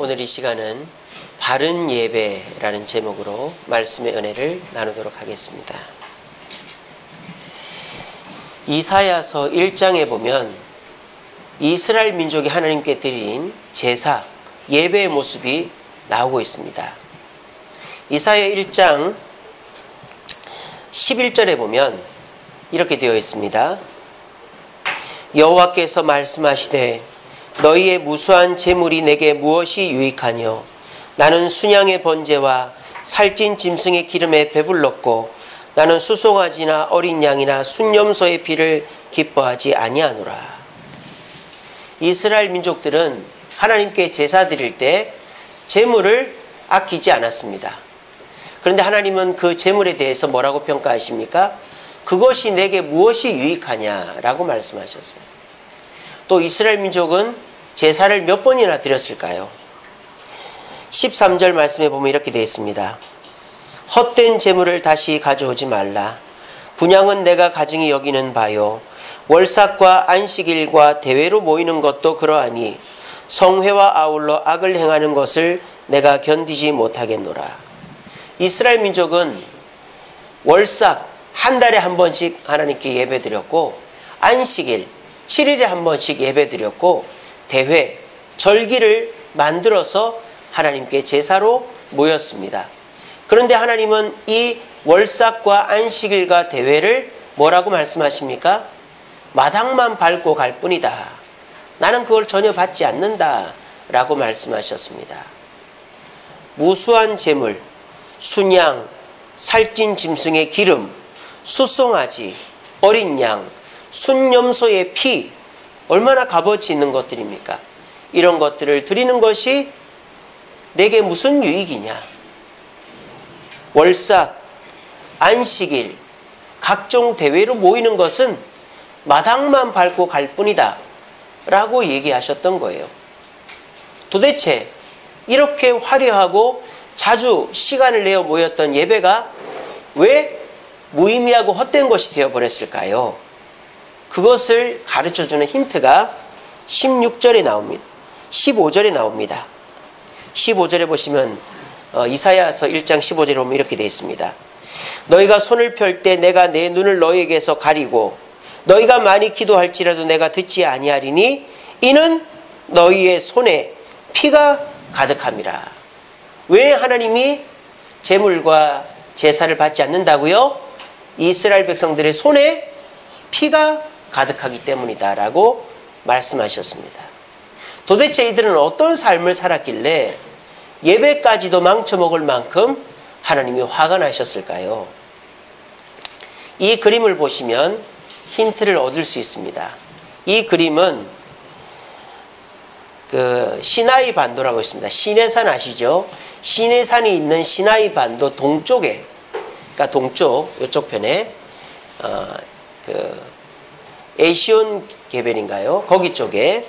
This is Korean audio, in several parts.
오늘 이 시간은 바른 예배라는 제목으로 말씀의 은혜를 나누도록 하겠습니다. 이사야서 1장에 보면 이스라엘 민족이 하나님께 드린 제사, 예배의 모습이 나오고 있습니다. 이사야 1장 11절에 보면 이렇게 되어 있습니다. 여호와께서 말씀하시되 너희의 무수한 재물이 내게 무엇이 유익하뇨? 나는 순양의 번제와 살찐 짐승의 기름에 배불렀고 나는 수송아지나 어린 양이나 순염소의 피를 기뻐하지 아니하노라. 이스라엘 민족들은 하나님께 제사 드릴 때 재물을 아끼지 않았습니다. 그런데 하나님은 그 재물에 대해서 뭐라고 평가하십니까? 그것이 내게 무엇이 유익하냐라고 말씀하셨어요. 또 이스라엘 민족은 제사를 몇 번이나 드렸을까요? 13절 말씀에 보면 이렇게 되어 있습니다. 헛된 재물을 다시 가져오지 말라. 분향은 내가 가증히 여기는 바요. 월삭과 안식일과 대회로 모이는 것도 그러하니 성회와 아울러 악을 행하는 것을 내가 견디지 못하겠노라. 이스라엘 민족은 월삭 한 달에 한 번씩 하나님께 예배드렸고, 안식일 7일에 한 번씩 예배드렸고, 대회, 절기를 만들어서 하나님께 제사로 모였습니다. 그런데 하나님은 이 월삭과 안식일과 대회를 뭐라고 말씀하십니까? 마당만 밟고 갈 뿐이다. 나는 그걸 전혀 받지 않는다 라고 말씀하셨습니다. 무수한 재물, 순양, 살찐 짐승의 기름, 수송아지, 어린 양, 순염소의 피, 얼마나 값어치 있는 것들입니까? 이런 것들을 드리는 것이 내게 무슨 유익이냐? 월삭, 안식일, 각종 대회로 모이는 것은 마당만 밟고 갈 뿐이다 라고 얘기하셨던 거예요. 도대체 이렇게 화려하고 자주 시간을 내어 모였던 예배가 왜 무의미하고 헛된 것이 되어버렸을까요? 그것을 가르쳐주는 힌트가 16절에 나옵니다. 15절에 나옵니다. 15절에 보시면 이사야서 1장 15절에 보면 이렇게 되어 있습니다. 너희가 손을 펼 때 내가 내 눈을 너희에게서 가리고 너희가 많이 기도할지라도 내가 듣지 아니하리니 이는 너희의 손에 피가 가득함이라. 왜 하나님이 제물과 제사를 받지 않는다고요? 이스라엘 백성들의 손에 피가 가득하기 때문이다 라고 말씀하셨습니다. 도대체 이들은 어떤 삶을 살았길래 예배까지도 망쳐먹을 만큼 하나님이 화가 나셨을까요? 이 그림을 보시면 힌트를 얻을 수 있습니다. 이 그림은 시나이 반도라고 있습니다. 시내산 아시죠? 시내산이 있는 시나이 반도 동쪽에, 그러니까 동쪽 이쪽 편에 에시온 개별인가요? 거기 쪽에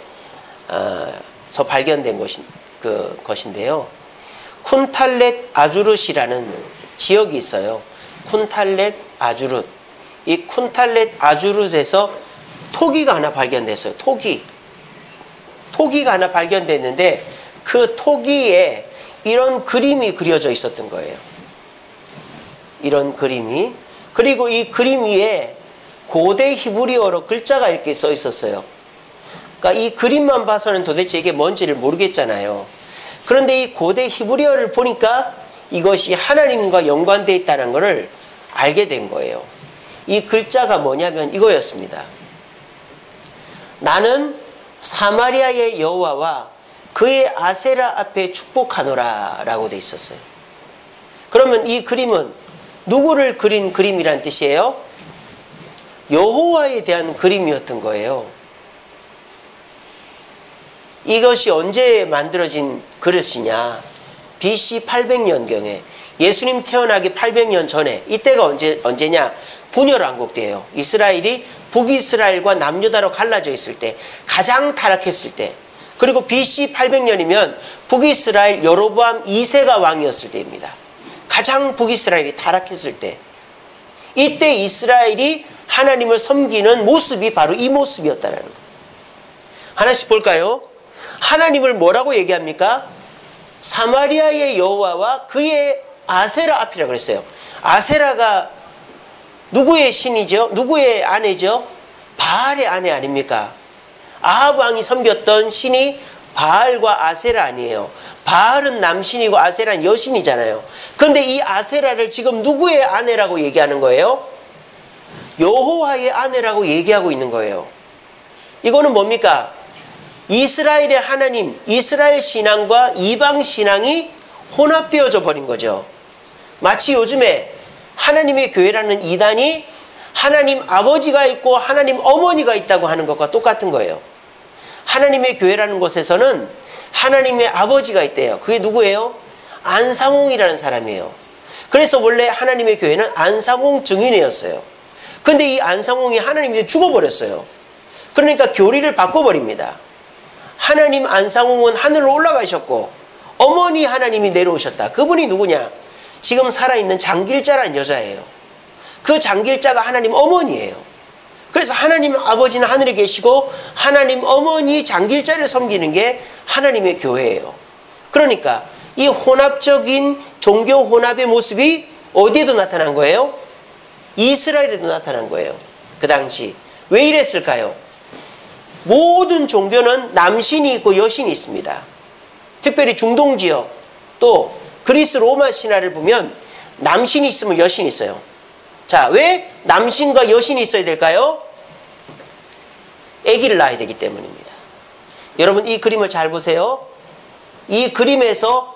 서 발견된 것인데요. 쿤탈렛 아주룻이라는 지역이 있어요. 쿤탈렛 아주룻. 이 쿤탈렛 아주룻에서 토기가 하나 발견됐어요. 토기가 하나 발견됐는데 그 토기에 이런 그림이 그려져 있었던 거예요. 이런 그림이. 그리고 이 그림 위에 고대 히브리어로 글자가 이렇게 써 있었어요. 그러니까 이 그림만 봐서는 도대체 이게 뭔지를 모르겠잖아요. 그런데 이 고대 히브리어를 보니까 이것이 하나님과 연관되어 있다는 것을 알게 된 거예요. 이 글자가 뭐냐면 이거였습니다. 나는 사마리아의 여호와와 그의 아세라 앞에 축복하노라 라고 돼 있었어요. 그러면 이 그림은 누구를 그린 그림이란 뜻이에요? 여호와에 대한 그림이었던 거예요. 이것이 언제 만들어진 그릇이냐? BC 800년경에 예수님 태어나기 800년 전에, 이때가 언제냐? 분열왕국 때예요. 이스라엘이 북이스라엘과 남유다로 갈라져 있을 때, 가장 타락했을 때, 그리고 BC 800년이면 북이스라엘 여로보암 2세가 왕이었을 때입니다. 가장 북이스라엘이 타락했을 때, 이때 이스라엘이 하나님을 섬기는 모습이 바로 이 모습이었다는 거예요. 하나씩 볼까요? 하나님을 뭐라고 얘기합니까? 사마리아의 여호와와 그의 아세라 앞이라고 그랬어요. 아세라가 누구의 신이죠? 누구의 아내죠? 바알의 아내 아닙니까? 아합 왕이 섬겼던 신이 바알과 아세라 아니에요. 바알은 남신이고 아세라는 여신이잖아요. 그런데 이 아세라를 지금 누구의 아내라고 얘기하는 거예요? 여호와의 아내라고 얘기하고 있는 거예요. 이거는 뭡니까? 이스라엘의 하나님, 이스라엘 신앙과 이방 신앙이 혼합되어져 버린 거죠. 마치 요즘에 하나님의 교회라는 이단이 하나님 아버지가 있고 하나님 어머니가 있다고 하는 것과 똑같은 거예요. 하나님의 교회라는 곳에서는 하나님의 아버지가 있대요. 그게 누구예요? 안상홍이라는 사람이에요. 그래서 원래 하나님의 교회는 안상홍 증인이었어요. 근데 이 안상홍이 하나님이 죽어버렸어요. 그러니까 교리를 바꿔버립니다. 하나님 안상홍은 하늘로 올라가셨고 어머니 하나님이 내려오셨다. 그분이 누구냐? 지금 살아있는 장길자라는 여자예요. 그 장길자가 하나님 어머니예요. 그래서 하나님 아버지는 하늘에 계시고 하나님 어머니 장길자를 섬기는 게 하나님의 교회예요. 그러니까 이 혼합적인 종교 혼합의 모습이 어디에도 나타난 거예요? 이스라엘에도 나타난 거예요. 그 당시. 왜 이랬을까요? 모든 종교는 남신이 있고 여신이 있습니다. 특별히 중동 지역 또 그리스 로마 신화를 보면 남신이 있으면 여신이 있어요. 자, 왜 남신과 여신이 있어야 될까요? 아기를 낳아야 되기 때문입니다. 여러분 이 그림을 잘 보세요. 이 그림에서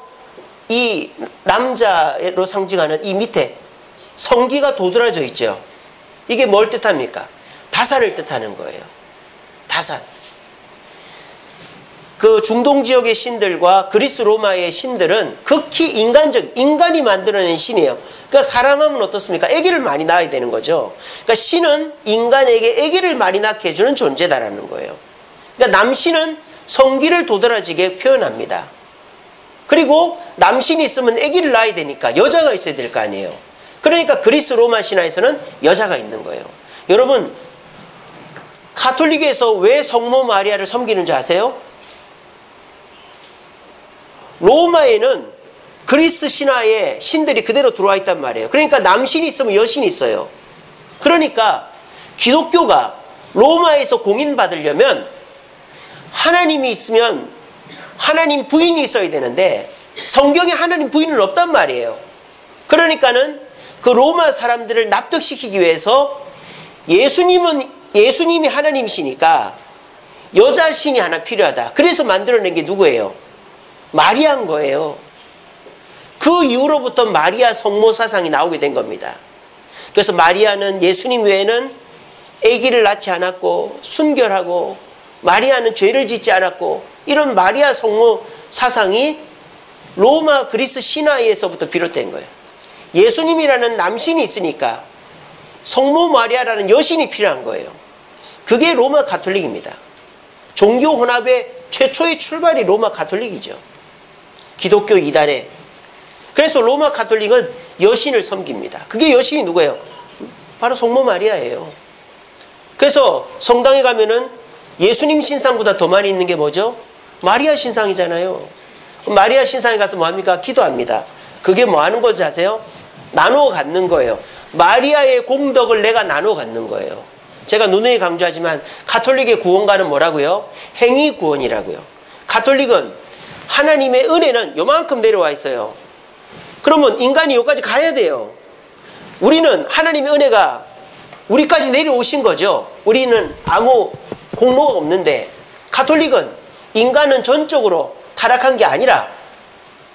이 남자로 상징하는 이 밑에 성기가 도드라져 있죠. 이게 뭘 뜻합니까? 다산을 뜻하는 거예요. 다산. 그 중동 지역의 신들과 그리스 로마의 신들은 극히 인간이 만들어낸 신이에요. 그러니까 사랑하면 어떻습니까? 아기를 많이 낳아야 되는 거죠. 그러니까 신은 인간에게 아기를 많이 낳게 해주는 존재다라는 거예요. 그러니까 남신은 성기를 도드라지게 표현합니다. 그리고 남신이 있으면 아기를 낳아야 되니까 여자가 있어야 될 거 아니에요. 그러니까 그리스 로마 신화에서는 여자가 있는 거예요. 여러분 가톨릭에서 왜 성모 마리아를 섬기는 줄 아세요? 로마에는 그리스 신화에 신들이 그대로 들어와 있단 말이에요. 그러니까 남신이 있으면 여신이 있어요. 그러니까 기독교가 로마에서 공인받으려면 하나님이 있으면 하나님 부인이 있어야 되는데 성경에 하나님 부인은 없단 말이에요. 그러니까는 그 로마 사람들을 납득시키기 위해서 예수님이 하나님이시니까 여자 신이 하나 필요하다. 그래서 만들어낸 게 누구예요? 마리아인 거예요. 그 이후로부터 마리아 성모 사상이 나오게 된 겁니다. 그래서 마리아는 예수님 외에는 아기를 낳지 않았고 순결하고 마리아는 죄를 짓지 않았고 이런 마리아 성모 사상이 로마 그리스 신화에서부터 비롯된 거예요. 예수님이라는 남신이 있으니까 성모 마리아라는 여신이 필요한 거예요. 그게 로마 가톨릭입니다. 종교 혼합의 최초의 출발이 로마 가톨릭이죠. 기독교 이단에. 그래서 로마 가톨릭은 여신을 섬깁니다. 그게 여신이 누구예요? 바로 성모 마리아예요. 그래서 성당에 가면은 예수님 신상보다 더 많이 있는 게 뭐죠? 마리아 신상이잖아요. 마리아 신상에 가서 뭐합니까? 기도합니다. 그게 뭐 하는 건지 아세요? 나누어 갖는 거예요. 마리아의 공덕을 내가 나누어 갖는 거예요. 제가 누누이 강조하지만 가톨릭의 구원가는 뭐라고요? 행위 구원이라고요. 가톨릭은 하나님의 은혜는 요만큼 내려와 있어요. 그러면 인간이 여기까지 가야 돼요. 우리는 하나님의 은혜가 우리까지 내려오신 거죠. 우리는 아무 공로가 없는데 가톨릭은 인간은 전적으로 타락한 게 아니라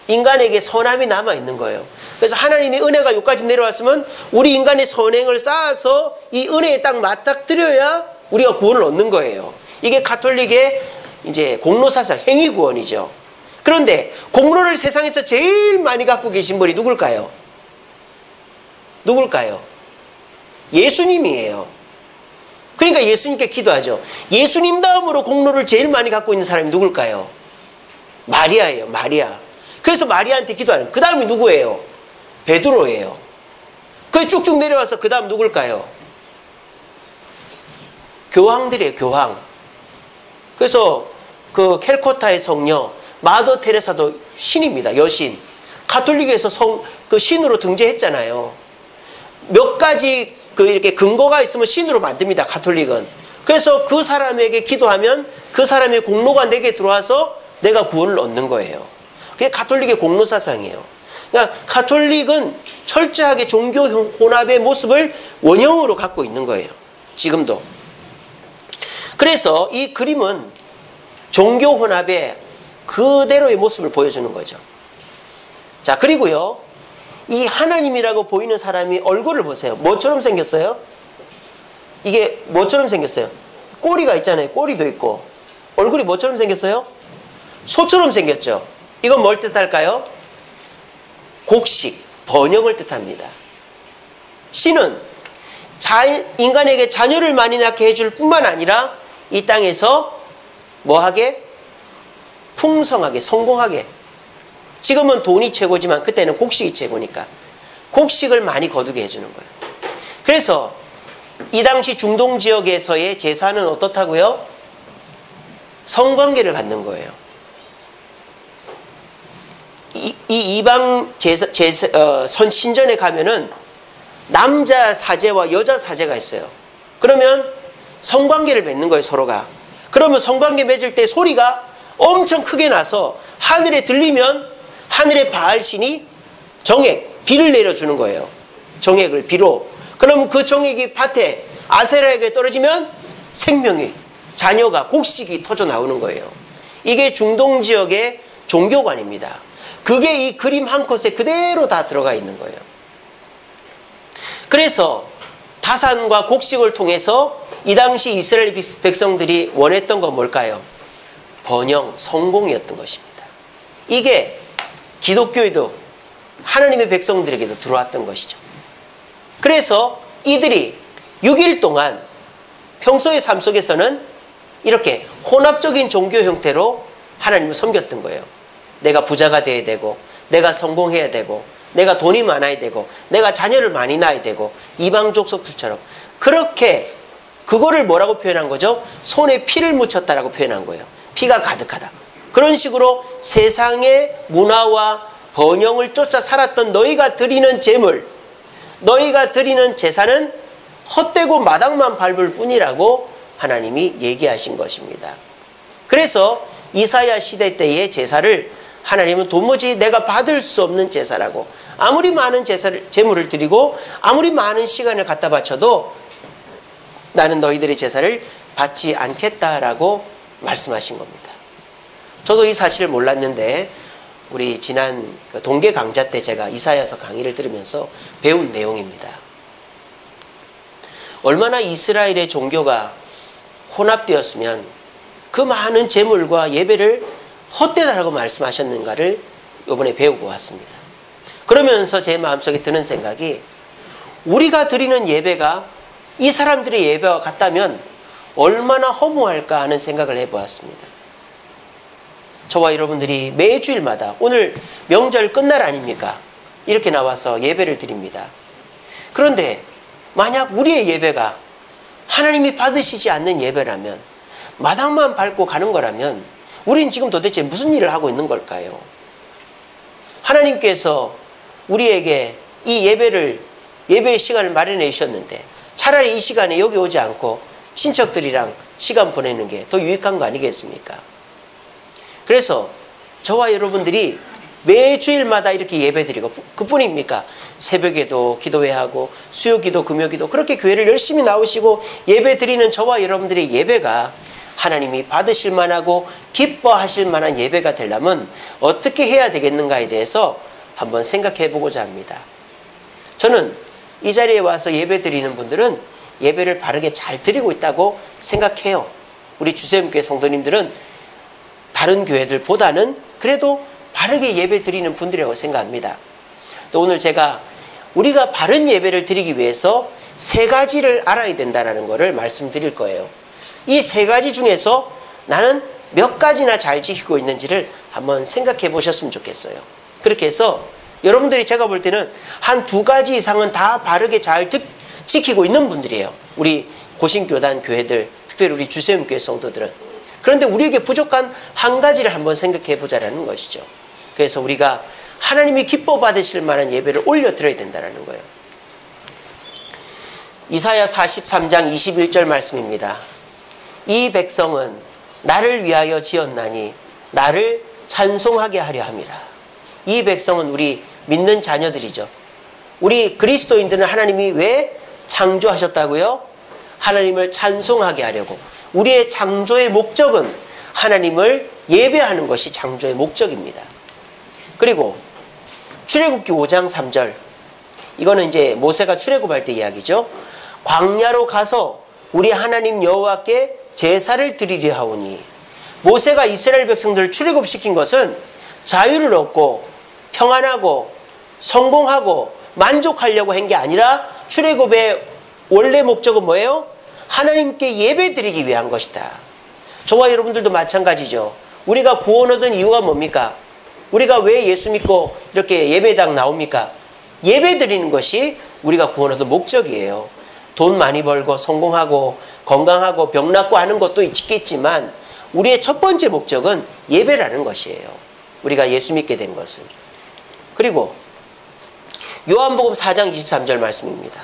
인간에게 선함이 남아있는 거예요. 그래서 하나님의 은혜가 여기까지 내려왔으면 우리 인간의 선행을 쌓아서 이 은혜에 딱 맞닥뜨려야 우리가 구원을 얻는 거예요. 이게 가톨릭의 이제 공로사상, 행위구원이죠. 그런데 공로를 세상에서 제일 많이 갖고 계신 분이 누굴까요? 누굴까요? 예수님이에요. 그러니까 예수님께 기도하죠. 예수님 다음으로 공로를 제일 많이 갖고 있는 사람이 누굴까요? 마리아예요. 마리아. 그래서 마리아한테 기도하는. 그 다음이 누구예요? 베드로예요. 그게 쭉쭉 내려와서 그 다음 누굴까요? 교황들이에요. 교황. 그래서 그 캘코타의 성녀 마더 테레사도 신입니다. 여신. 가톨릭에서 그 신으로 등재했잖아요. 몇 가지 이렇게 근거가 있으면 신으로 만듭니다. 가톨릭은. 그래서 그 사람에게 기도하면 그 사람의 공로가 내게 들어와서 내가 구원을 얻는 거예요. 그게 가톨릭의 공로 사상이에요. 그러니까 가톨릭은 철저하게 종교 혼합의 모습을 원형으로 갖고 있는 거예요. 지금도. 그래서 이 그림은 종교 혼합의 그대로의 모습을 보여주는 거죠. 자, 그리고요, 이 하나님이라고 보이는 사람이 얼굴을 보세요. 뭐처럼 생겼어요? 이게 뭐처럼 생겼어요? 꼬리가 있잖아요. 꼬리도 있고. 얼굴이 뭐처럼 생겼어요? 소처럼 생겼죠. 이건 뭘 뜻할까요? 곡식, 번영을 뜻합니다. 신은 인간에게 자녀를 많이 낳게 해줄 뿐만 아니라 이 땅에서 뭐하게? 풍성하게, 성공하게. 지금은 돈이 최고지만 그때는 곡식이 최고니까 곡식을 많이 거두게 해주는 거예요. 그래서 이 당시 중동 지역에서의 제사는 어떻다고요? 성관계를 갖는 거예요. 이 이방 신전에 가면은 남자 사제와 여자 사제가 있어요. 그러면 성관계를 맺는 거예요, 서로가. 그러면 성관계 맺을 때 소리가 엄청 크게 나서 하늘에 들리면 하늘의 바알신이 정액, 비를 내려주는 거예요. 정액을, 비로. 그러면 그 정액이 밭에 아세라에게 떨어지면 생명이, 자녀가, 곡식이 터져 나오는 거예요. 이게 중동 지역의 종교관입니다. 그게 이 그림 한 컷에 그대로 다 들어가 있는 거예요. 그래서 다산과 곡식을 통해서 이 당시 이스라엘 백성들이 원했던 건 뭘까요? 번영, 성공이었던 것입니다. 이게 기독교에도 하나님의 백성들에게도 들어왔던 것이죠. 그래서 이들이 6일 동안 평소의 삶 속에서는 이렇게 혼합적인 종교 형태로 하나님을 섬겼던 거예요. 내가 부자가 돼야 되고, 내가 성공해야 되고, 내가 돈이 많아야 되고, 내가 자녀를 많이 낳아야 되고, 이방 족속들처럼. 그렇게 그거를 뭐라고 표현한 거죠? 손에 피를 묻혔다라고 표현한 거예요. 피가 가득하다. 그런 식으로 세상의 문화와 번영을 쫓아 살았던 너희가 드리는 제물, 너희가 드리는 제사는 헛되고 마당만 밟을 뿐이라고 하나님이 얘기하신 것입니다. 그래서 이사야 시대 때의 제사를 하나님은 도무지 내가 받을 수 없는 제사라고, 아무리 많은 제물을 드리고 아무리 많은 시간을 갖다 바쳐도 나는 너희들의 제사를 받지 않겠다라고 말씀하신 겁니다. 저도 이 사실을 몰랐는데 우리 지난 동계 강좌 때 제가 이사야서 강의를 들으면서 배운 내용입니다. 얼마나 이스라엘의 종교가 혼합되었으면 그 많은 제물과 예배를 헛되다라고 말씀하셨는가를 이번에 배우고 왔습니다. 그러면서 제 마음속에 드는 생각이, 우리가 드리는 예배가 이 사람들의 예배와 같다면 얼마나 허무할까 하는 생각을 해보았습니다. 저와 여러분들이 매주일마다 오늘 명절 끝날 아닙니까? 이렇게 나와서 예배를 드립니다. 그런데 만약 우리의 예배가 하나님이 받으시지 않는 예배라면, 마당만 밟고 가는 거라면 우린 지금 도대체 무슨 일을 하고 있는 걸까요? 하나님께서 우리에게 이 예배의 시간을 마련해 주셨는데 차라리 이 시간에 여기 오지 않고 친척들이랑 시간 보내는 게 더 유익한 거 아니겠습니까? 그래서 저와 여러분들이 매주일마다 이렇게 예배드리고, 그뿐입니까? 새벽에도 기도회 하고 수요기도 금요기도 그렇게 교회를 열심히 나오시고 예배드리는 저와 여러분들의 예배가 하나님이 받으실 만하고 기뻐하실 만한 예배가 되려면 어떻게 해야 되겠는가에 대해서 한번 생각해 보고자 합니다. 저는 이 자리에 와서 예배드리는 분들은 예배를 바르게 잘 드리고 있다고 생각해요. 우리 주세음교회 성도님들은 다른 교회들보다는 그래도 바르게 예배 드리는 분들이라고 생각합니다. 또 오늘 제가 우리가 바른 예배를 드리기 위해서 3가지를 알아야 된다는 것을 말씀드릴 거예요. 이 3가지 중에서 나는 몇 가지나 잘 지키고 있는지를 한번 생각해 보셨으면 좋겠어요. 그렇게 해서 여러분들이 제가 볼 때는 한 2가지 이상은 다 바르게 잘 지키고 있는 분들이에요. 우리 고신교단 교회들, 특별히 우리 주세음교회 성도들은. 그런데 우리에게 부족한 한 가지를 한번 생각해 보자라는 것이죠. 그래서 우리가 하나님이 기뻐 받으실 만한 예배를 올려드려야 된다는 거예요. 이사야 43장 21절 말씀입니다. 이 백성은 나를 위하여 지었나니 나를 찬송하게 하려 함이라. 이 백성은 우리 믿는 자녀들이죠. 우리 그리스도인들은 하나님이 왜 창조하셨다고요? 하나님을 찬송하게 하려고. 우리의 창조의 목적은 하나님을 예배하는 것이 창조의 목적입니다. 그리고 출애굽기 5장 3절, 이거는 이제 모세가 출애굽할 때 이야기죠. 광야로 가서 우리 하나님 여호와께 제사를 드리려 하오니. 모세가 이스라엘 백성들을 출애굽시킨 것은 자유를 얻고 평안하고 성공하고 만족하려고 한 게 아니라 출애굽의 원래 목적은 뭐예요? 하나님께 예배드리기 위한 것이다. 저와 여러분들도 마찬가지죠. 우리가 구원 얻은 이유가 뭡니까? 우리가 왜 예수 믿고 이렇게 예배당 나옵니까? 예배드리는 것이 우리가 구원 얻은 목적이에요. 돈 많이 벌고 성공하고 건강하고 병 낫고 하는 것도 있겠지만 우리의 첫 번째 목적은 예배라는 것이에요. 우리가 예수 믿게 된 것은. 그리고 요한복음 4장 23절 말씀입니다.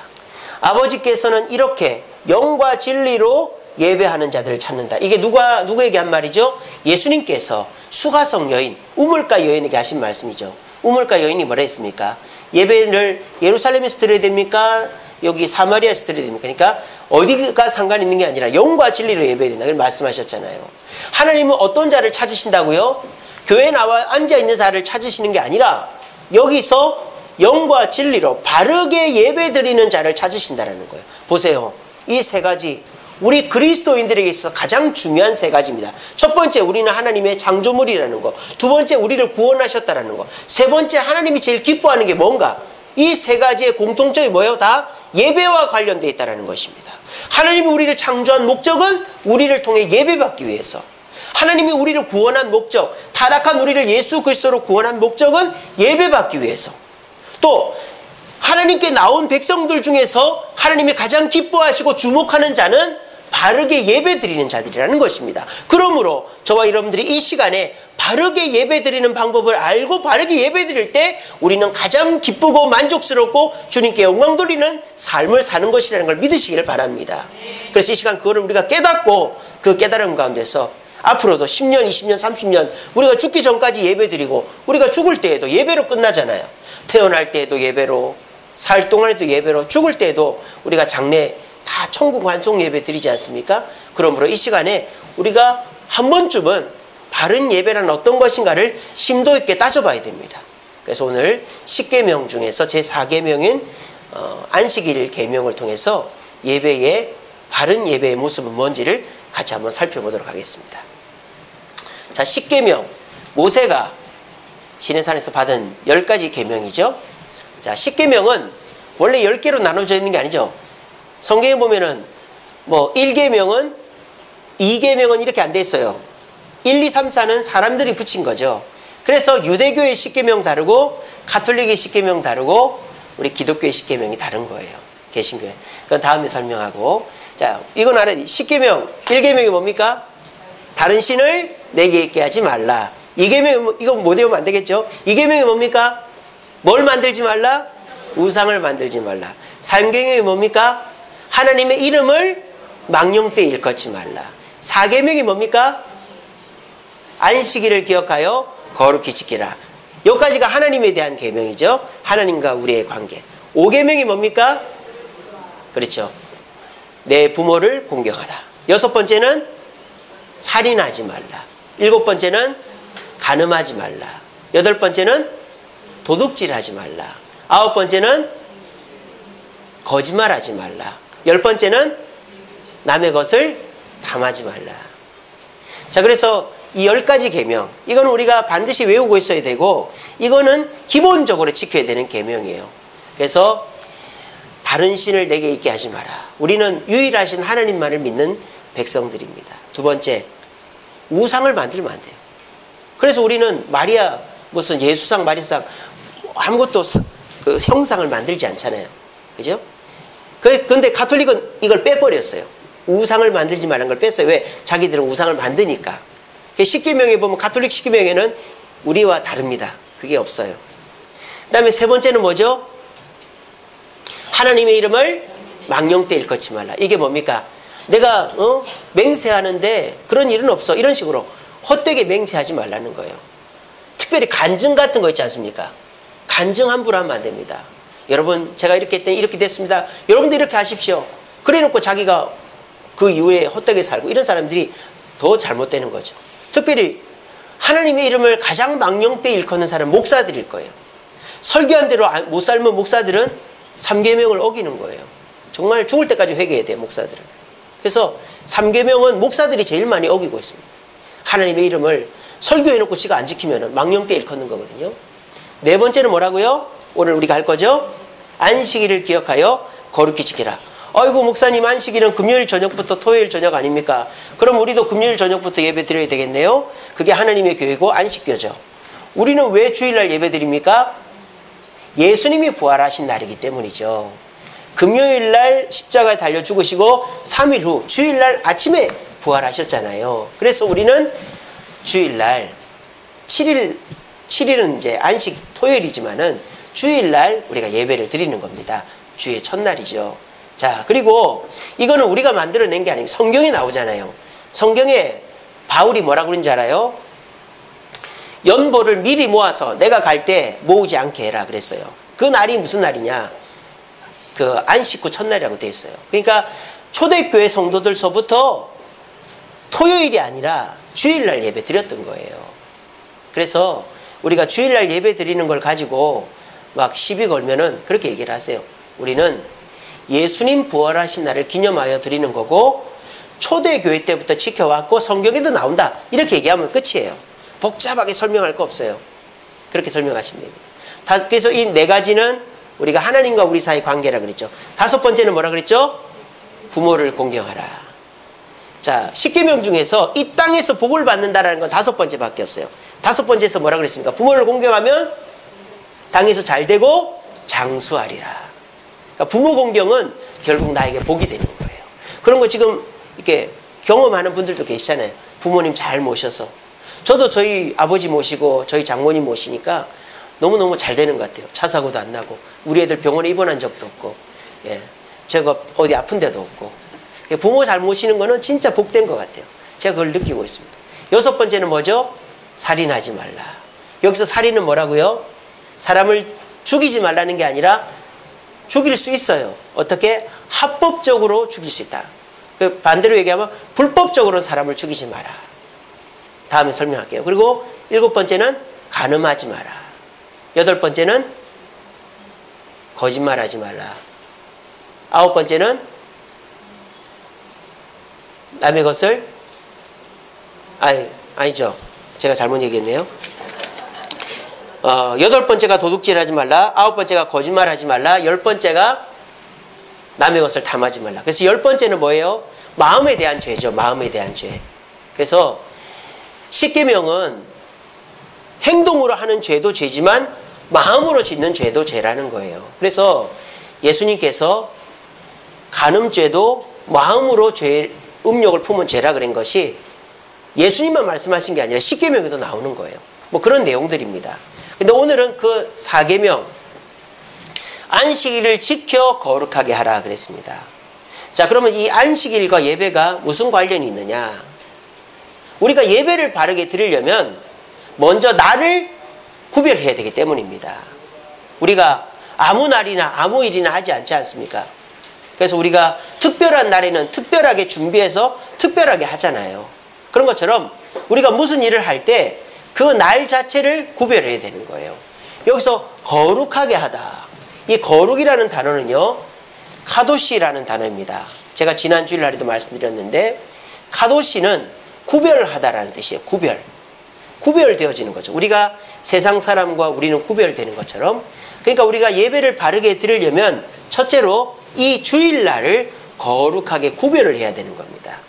아버지께서는 이렇게 영과 진리로 예배하는 자들을 찾는다. 이게 누구에게 한 말이죠? 예수님께서 수가성 여인, 우물가 여인에게 하신 말씀이죠. 우물가 여인이 뭐라 했습니까? 예배를 예루살렘에서 드려야 됩니까? 여기 사마리아에서 드려야 됩니까? 그러니까 어디가 상관 있는 게 아니라 영과 진리로 예배해야 된다. 그렇게 말씀하셨잖아요. 하나님은 어떤 자를 찾으신다고요? 교회에 나와 앉아있는 자를 찾으시는 게 아니라 여기서 영과 진리로 바르게 예배드리는 자를 찾으신다는 거예요. 보세요. 이 세 가지, 우리 그리스도인들에게 있어서 가장 중요한 세 가지입니다. 첫 번째, 우리는 하나님의 창조물이라는 거. 두 번째, 우리를 구원하셨다는 거. 세 번째, 하나님이 제일 기뻐하는 게 뭔가? 이 세 가지의 공통점이 뭐예요? 다 예배와 관련되어 있다는 것입니다. 하나님이 우리를 창조한 목적은 우리를 통해 예배받기 위해서. 하나님이 우리를 구원한 목적, 타락한 우리를 예수 그리스도로 구원한 목적은 예배받기 위해서. 또 하나님께 나온 백성들 중에서 하나님이 가장 기뻐하시고 주목하는 자는 바르게 예배드리는 자들이라는 것입니다. 그러므로 저와 여러분들이 이 시간에 바르게 예배드리는 방법을 알고 바르게 예배드릴 때 우리는 가장 기쁘고 만족스럽고 주님께 영광 돌리는 삶을 사는 것이라는 걸 믿으시기를 바랍니다. 그래서 이 시간 그거를 우리가 깨닫고 그 깨달음 가운데서 앞으로도 10년, 20년, 30년 우리가 죽기 전까지 예배드리고 우리가 죽을 때에도 예배로 끝나잖아요. 태어날 때에도 예배로, 살 동안에도 예배로, 죽을 때에도 우리가 장례 다 천국 환송 예배 드리지 않습니까? 그러므로 이 시간에 우리가 한 번쯤은 바른 예배란 어떤 것인가를 심도 있게 따져봐야 됩니다. 그래서 오늘 10계명 중에서 제4계명인 안식일 계명을 통해서 예배의 바른 예배의 모습은 뭔지를 같이 한번 살펴보도록 하겠습니다. 자, 10계명, 모세가 시내산에서 받은 10가지 계명이죠. 자, 10계명은 원래 10개로 나눠져 있는 게 아니죠. 성경에 보면은 뭐 1계명은 2계명은 이렇게 안 돼 있어요. 1, 2, 3, 4는 사람들이 붙인 거죠. 그래서 유대교의 10계명 다르고 가톨릭의 10계명 다르고 우리 기독교의 10계명이 다른 거예요. 개신교회. 그건 다음에 설명하고. 자, 이건 알아야 돼. 10계명, 1계명이 뭡니까? 다른 신을 내게 있게 하지 말라. 2계명이 이거 못 외우면 안 되겠죠? 2계명이 뭡니까? 뭘 만들지 말라? 우상을 만들지 말라. 3계명이 뭡니까? 하나님의 이름을 망령되이 일컫지 말라. 4계명이 뭡니까? 안식일을 기억하여 거룩히 지키라. 여기까지가 하나님에 대한 계명이죠. 하나님과 우리의 관계. 5계명이 뭡니까? 그렇죠. 내 부모를 공경하라. 6번째는 살인하지 말라. 7번째는 간음하지 말라. 8번째는 도둑질하지 말라. 9번째는 거짓말하지 말라. 10번째는 남의 것을 탐하지 말라. 자, 그래서 이 10가지 계명, 이거는 우리가 반드시 외우고 있어야 되고 이거는 기본적으로 지켜야 되는 계명이에요. 그래서 다른 신을 내게 있게 하지 마라. 우리는 유일하신 하나님만을 믿는 백성들입니다. 두 번째, 우상을 만들면 안 돼요. 그래서 우리는 마리아 무슨 예수상 마리아상 아무것도 그 형상을 만들지 않잖아요. 그죠? 근데 가톨릭은 이걸 빼버렸어요. 우상을 만들지 말라는 걸 뺐어요. 왜? 자기들은 우상을 만드니까. 십계명에 보면 가톨릭 십계명에는 우리와 다릅니다. 그게 없어요. 그 다음에 세 번째는 뭐죠? 하나님의 이름을 망령되 일컫지 말라. 이게 뭡니까? 내가 맹세하는데 그런 일은 없어. 이런 식으로 헛되게 맹세하지 말라는 거예요. 특별히 간증 같은 거 있지 않습니까? 간증 함부로 하면 안 됩니다. 여러분 제가 이렇게 했더니 이렇게 됐습니다. 여러분도 이렇게 하십시오. 그래 놓고 자기가 그 이후에 헛되게 살고 이런 사람들이 더 잘못되는 거죠. 특별히 하나님의 이름을 가장 망령되이 일컫는 사람은 목사들일 거예요. 설교한 대로 못 살면 목사들은 3계명을 어기는 거예요. 정말 죽을 때까지 회개해야 돼요. 목사들은. 그래서 3계명은 목사들이 제일 많이 어기고 있습니다. 하나님의 이름을 설교해놓고 지가 안 지키면 망령되이 일컫는 거거든요. 네 번째는 뭐라고요? 오늘 우리가 할 거죠? 안식일을 기억하여 거룩히 지키라. 아이고 목사님 안식일은 금요일 저녁부터 토요일 저녁 아닙니까? 그럼 우리도 금요일 저녁부터 예배 드려야 되겠네요. 그게 하나님의 교회고 안식교죠. 우리는 왜 주일날 예배 드립니까? 예수님이 부활하신 날이기 때문이죠. 금요일날 십자가에 달려 죽으시고 3일 후 주일날 아침에 부활하셨잖아요. 그래서 우리는 주일날 7일은 이제 안식 토요일이지만은 주일날 우리가 예배를 드리는 겁니다. 주의 첫날이죠. 자, 그리고 이거는 우리가 만들어낸 게 아니고 성경에 나오잖아요. 성경에 바울이 뭐라고 그러는지 알아요? 연보를 미리 모아서 내가 갈 때 모으지 않게 해라 그랬어요. 그 날이 무슨 날이냐? 그 안식 후 첫날이라고 되어 있어요. 그러니까 초대교회 성도들서부터 토요일이 아니라 주일날 예배 드렸던 거예요. 그래서 우리가 주일날 예배 드리는 걸 가지고 막 시비 걸면은 그렇게 얘기를 하세요. 우리는 예수님 부활하신 날을 기념하여 드리는 거고 초대교회 때부터 지켜왔고 성경에도 나온다. 이렇게 얘기하면 끝이에요. 복잡하게 설명할 거 없어요. 그렇게 설명하시면 됩니다. 그래서 이 네 가지는 우리가 하나님과 우리 사이 관계라 그랬죠. 다섯 번째는 뭐라 그랬죠? 부모를 공경하라. 자, 십계명 중에서 이 땅에서 복을 받는다라는 건 다섯 번째밖에 없어요. 다섯 번째에서 뭐라 그랬습니까? 부모를 공경하면 땅에서 잘 되고 장수하리라. 그러니까 부모 공경은 결국 나에게 복이 되는 거예요. 그런 거 지금 이렇게 경험하는 분들도 계시잖아요. 부모님 잘 모셔서. 저도 저희 아버지 모시고 저희 장모님 모시니까 너무너무 잘 되는 것 같아요. 차 사고도 안 나고 우리 애들 병원에 입원한 적도 없고, 예, 제가 어디 아픈 데도 없고. 부모 잘 모시는 거는 진짜 복된 것 같아요. 제가 그걸 느끼고 있습니다. 여섯 번째는 뭐죠? 살인하지 말라. 여기서 살인은 뭐라고요? 사람을 죽이지 말라는 게 아니라 죽일 수 있어요. 어떻게? 합법적으로 죽일 수 있다. 그 반대로 얘기하면 불법적으로는 사람을 죽이지 마라. 다음에 설명할게요. 그리고 일곱 번째는 간음하지 마라. 여덟 번째는 거짓말하지 말라. 아홉 번째는 남의 것을 아니죠. 제가 잘못 얘기했네요. 여덟 번째가 도둑질하지 말라. 아홉 번째가 거짓말하지 말라. 열 번째가 남의 것을 탐하지 말라. 그래서 열 번째는 뭐예요? 마음에 대한 죄죠. 마음에 대한 죄. 그래서 십계명은 행동으로 하는 죄도 죄지만 마음으로 짓는 죄도 죄라는 거예요. 그래서 예수님께서 간음죄도 마음으로 음욕을 품은 죄라 그런 것이 예수님만 말씀하신 게 아니라 십계명에도 나오는 거예요. 뭐 그런 내용들입니다. 근데 오늘은 그 4계명 안식일을 지켜 거룩하게 하라 그랬습니다. 자, 그러면 이 안식일과 예배가 무슨 관련이 있느냐? 우리가 예배를 바르게 드리려면 먼저 날을 구별해야 되기 때문입니다. 우리가 아무 날이나 아무 일이나 하지 않지 않습니까? 그래서 우리가 특별한 날에는 특별하게 준비해서 특별하게 하잖아요. 그런 것처럼 우리가 무슨 일을 할 때 그 날 자체를 구별해야 되는 거예요. 여기서 거룩하게 하다. 이 거룩이라는 단어는요, 카도시라는 단어입니다. 제가 지난 주일날에도 말씀드렸는데 카도시는 구별하다라는 뜻이에요. 구별되어지는 거죠. 우리가 세상 사람과 우리는 구별되는 것처럼. 그러니까 우리가 예배를 바르게 드리려면 첫째로 이 주일날을 거룩하게 구별을 해야 되는 겁니다.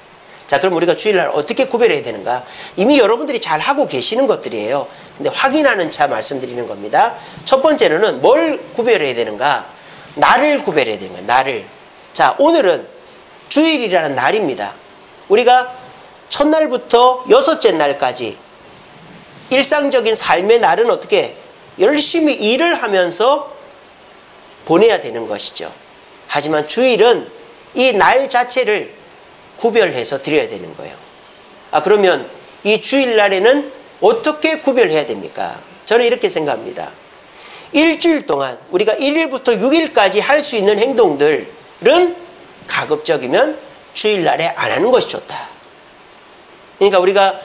자, 그럼 우리가 주일날 어떻게 구별해야 되는가? 이미 여러분들이 잘 하고 계시는 것들이에요. 근데 확인하는 차 말씀드리는 겁니다. 첫 번째로는 뭘 구별해야 되는가? 날을 구별해야 되는 거예요. 날을. 자, 오늘은 주일이라는 날입니다. 우리가 첫날부터 여섯째 날까지 일상적인 삶의 날은 어떻게 열심히 일을 하면서 보내야 되는 것이죠. 하지만 주일은 이 날 자체를 구별해서 드려야 되는 거예요. 그러면 이 주일날에는 어떻게 구별해야 됩니까? 저는 이렇게 생각합니다. 일주일 동안 우리가 1일부터 6일까지 할 수 있는 행동들은 가급적이면 주일날에 안 하는 것이 좋다. 그러니까 우리가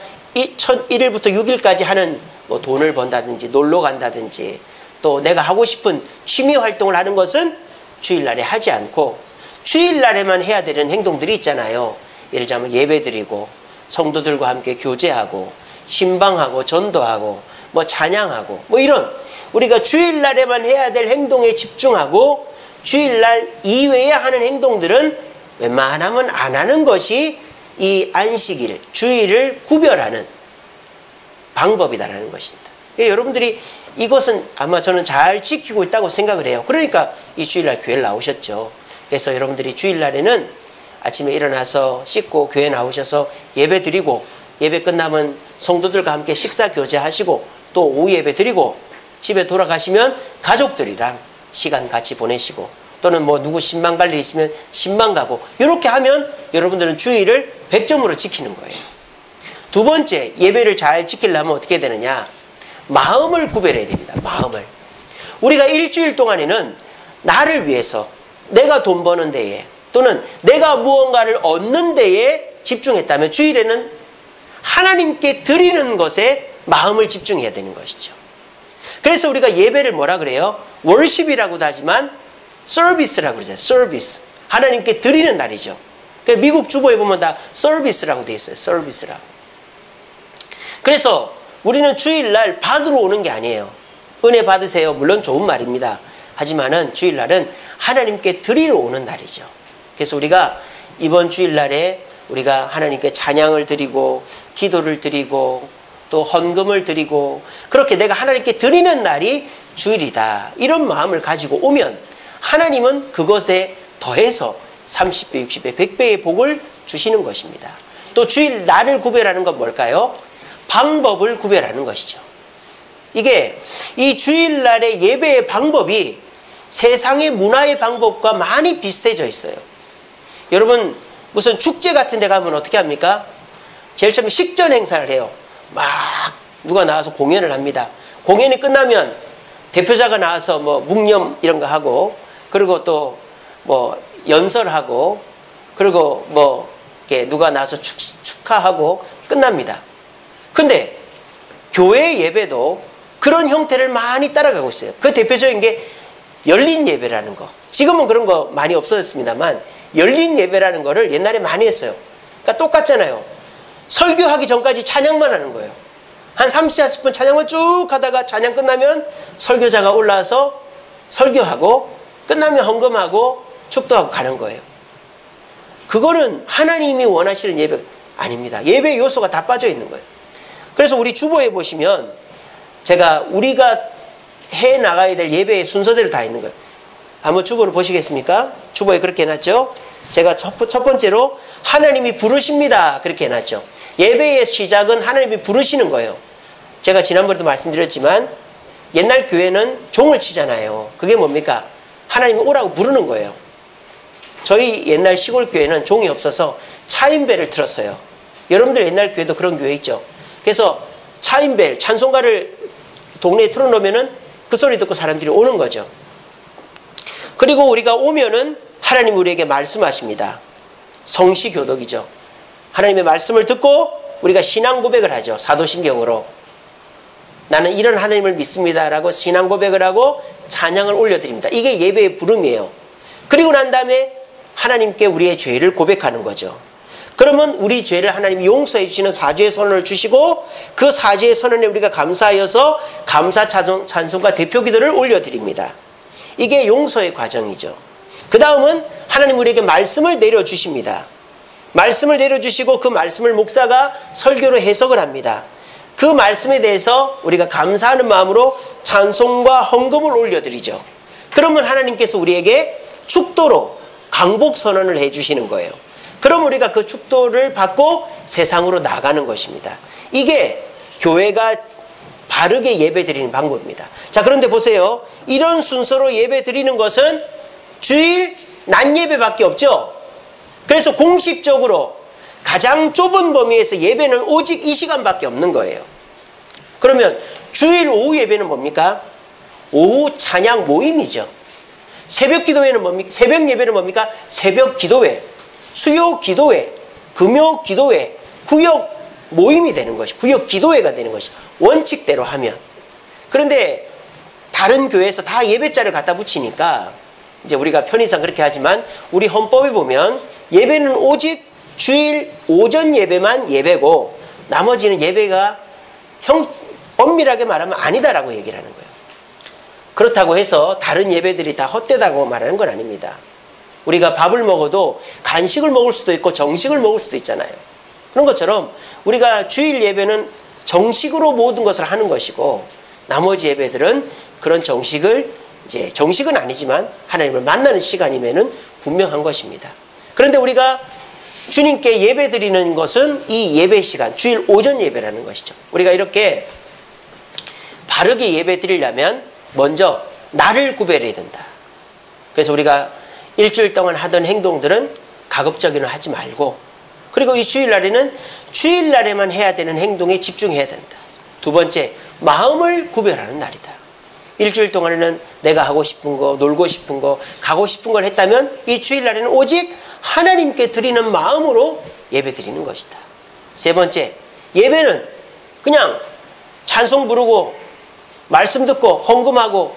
첫 1일부터 6일까지 하는 뭐 돈을 번다든지 놀러 간다든지 또 내가 하고 싶은 취미 활동을 하는 것은 주일날에 하지 않고 주일날에만 해야 되는 행동들이 있잖아요. 예를 들자면 예배드리고 성도들과 함께 교제하고 신방하고 전도하고 뭐 찬양하고 뭐 이런 우리가 주일날에만 해야 될 행동에 집중하고 주일날 이외에 하는 행동들은 웬만하면 안 하는 것이 이 안식일, 주일을 구별하는 방법이다라는 것입니다. 여러분들이 이것은 아마 저는 잘 지키고 있다고 생각을 해요. 그러니까 이 주일날 교회를 나오셨죠. 그래서 여러분들이 주일날에는 아침에 일어나서 씻고 교회 나오셔서 예배 드리고 예배 끝나면 성도들과 함께 식사 교제하시고 또 오후 예배 드리고 집에 돌아가시면 가족들이랑 시간 같이 보내시고 또는 뭐 누구 신방 갈 일 있으면 신방 가고 이렇게 하면 여러분들은 주일을 100점으로 지키는 거예요. 두 번째, 예배를 잘 지키려면 어떻게 되느냐? 마음을 구별해야 됩니다. 마음을. 우리가 일주일 동안에는 나를 위해서 내가 돈 버는 데에 또는 내가 무언가를 얻는 데에 집중했다면 주일에는 하나님께 드리는 것에 마음을 집중해야 되는 것이죠. 그래서 우리가 예배를 뭐라 그래요? 월십이라고도 하지만 서비스라고 그러잖아요. 서비스. 하나님께 드리는 날이죠. 그러니까 미국 주보에 보면 다 서비스라고 되어 있어요. 서비스라고. 그래서 우리는 주일날 받으러 오는 게 아니에요. 은혜 받으세요. 물론 좋은 말입니다. 하지만은 주일날은 하나님께 드리러 오는 날이죠. 그래서 우리가 이번 주일날에 우리가 하나님께 찬양을 드리고 기도를 드리고 또 헌금을 드리고 그렇게 내가 하나님께 드리는 날이 주일이다. 이런 마음을 가지고 오면 하나님은 그것에 더해서 30배, 60배, 100배의 복을 주시는 것입니다. 또 주일 날을 구별하는 건 뭘까요? 방법을 구별하는 것이죠. 이게 이 주일날의 예배의 방법이 세상의 문화의 방법과 많이 비슷해져 있어요. 여러분 무슨 축제 같은 데 가면 어떻게 합니까? 제일 처음에 식전 행사를 해요. 막 누가 나와서 공연을 합니다. 공연이 끝나면 대표자가 나와서 뭐 묵념 이런 거 하고 그리고 또 뭐 연설하고 그리고 뭐 이렇게 누가 나와서 축하하고 끝납니다. 근데 교회 예배도 그런 형태를 많이 따라가고 있어요. 그 대표적인 게 열린 예배라는 거. 지금은 그런 거 많이 없어졌습니다만 열린 예배라는 거를 옛날에 많이 했어요. 그러니까 똑같잖아요. 설교하기 전까지 찬양만 하는 거예요. 한 30, 40분 찬양을 쭉 하다가 찬양 끝나면 설교자가 올라와서 설교하고 끝나면 헌금하고 축도하고 가는 거예요. 그거는 하나님이 원하시는 예배 아닙니다. 예배 요소가 다 빠져 있는 거예요. 그래서 우리 주보에 보시면 우리가 해 나가야 될 예배의 순서대로 다 있는 거예요. 한번 주보를 보시겠습니까? 주보에 그렇게 해놨죠. 제가 첫 번째로 하나님이 부르십니다. 그렇게 해놨죠. 예배의 시작은 하나님이 부르시는 거예요. 제가 지난번에도 말씀드렸지만 옛날 교회는 종을 치잖아요. 그게 뭡니까? 하나님이 오라고 부르는 거예요. 저희 옛날 시골 교회는 종이 없어서 차인벨을 틀었어요. 여러분들 옛날 교회도 그런 교회 있죠. 그래서 차인벨, 찬송가를 동네에 틀어놓으면은 그 소리 듣고 사람들이 오는 거죠. 그리고 우리가 오면은 하나님 우리에게 말씀하십니다. 성시교독이죠. 하나님의 말씀을 듣고 우리가 신앙 고백을 하죠. 사도신경으로. 나는 이런 하나님을 믿습니다라고 신앙 고백을 하고 찬양을 올려드립니다. 이게 예배의 부름이에요. 그리고 난 다음에 하나님께 우리의 죄를 고백하는 거죠. 그러면 우리 죄를 하나님이 용서해 주시는 사죄의 선언을 주시고 그 사죄의 선언에 우리가 감사하여서 감사 찬송과 대표 기도를 올려드립니다. 이게 용서의 과정이죠. 그 다음은 하나님 우리에게 말씀을 내려주십니다. 말씀을 내려주시고 그 말씀을 목사가 설교로 해석을 합니다. 그 말씀에 대해서 우리가 감사하는 마음으로 찬송과 헌금을 올려드리죠. 그러면 하나님께서 우리에게 축도로 강복 선언을 해주시는 거예요. 그럼 우리가 그 축도를 받고 세상으로 나가는 것입니다. 이게 교회가 바르게 예배 드리는 방법입니다. 자, 그런데 보세요. 이런 순서로 예배 드리는 것은 주일 낮 예배밖에 없죠. 그래서 공식적으로 가장 좁은 범위에서 예배는 오직 이 시간밖에 없는 거예요. 그러면 주일 오후 예배는 뭡니까? 오후 찬양 모임이죠. 새벽 기도회는 뭡니까? 새벽 예배는 뭡니까? 새벽 기도회, 수요 기도회, 금요 기도회, 구역 모임이 되는 것이, 구역 기도회가 되는 것이 원칙대로 하면. 그런데 다른 교회에서 다 예배자를 갖다 붙이니까 이제 우리가 편의상 그렇게 하지만 우리 헌법에 보면 예배는 오직 주일 오전 예배만 예배고 나머지는 예배가 엄밀하게 말하면 아니다라고 얘기를 하는 거예요. 그렇다고 해서 다른 예배들이 다 헛되다고 말하는 건 아닙니다. 우리가 밥을 먹어도 간식을 먹을 수도 있고 정식을 먹을 수도 있잖아요. 그런 것처럼 우리가 주일 예배는 정식으로 모든 것을 하는 것이고 나머지 예배들은 그런 정식을 이제 정식은 아니지만 하나님을 만나는 시간이면은 분명한 것입니다. 그런데 우리가 주님께 예배 드리는 것은 이 예배 시간, 주일 오전 예배라는 것이죠. 우리가 이렇게 바르게 예배 드리려면 먼저 날을 구별해야 된다. 그래서 우리가 일주일 동안 하던 행동들은 가급적이는 하지 말고, 그리고 이 주일날에는 주일날에만 해야 되는 행동에 집중해야 된다. 두 번째, 마음을 구별하는 날이다. 일주일 동안에는 내가 하고 싶은 거, 놀고 싶은 거, 가고 싶은 걸 했다면 이 주일날에는 오직 하나님께 드리는 마음으로 예배 드리는 것이다. 세 번째, 예배는 그냥 찬송 부르고 말씀 듣고 헌금하고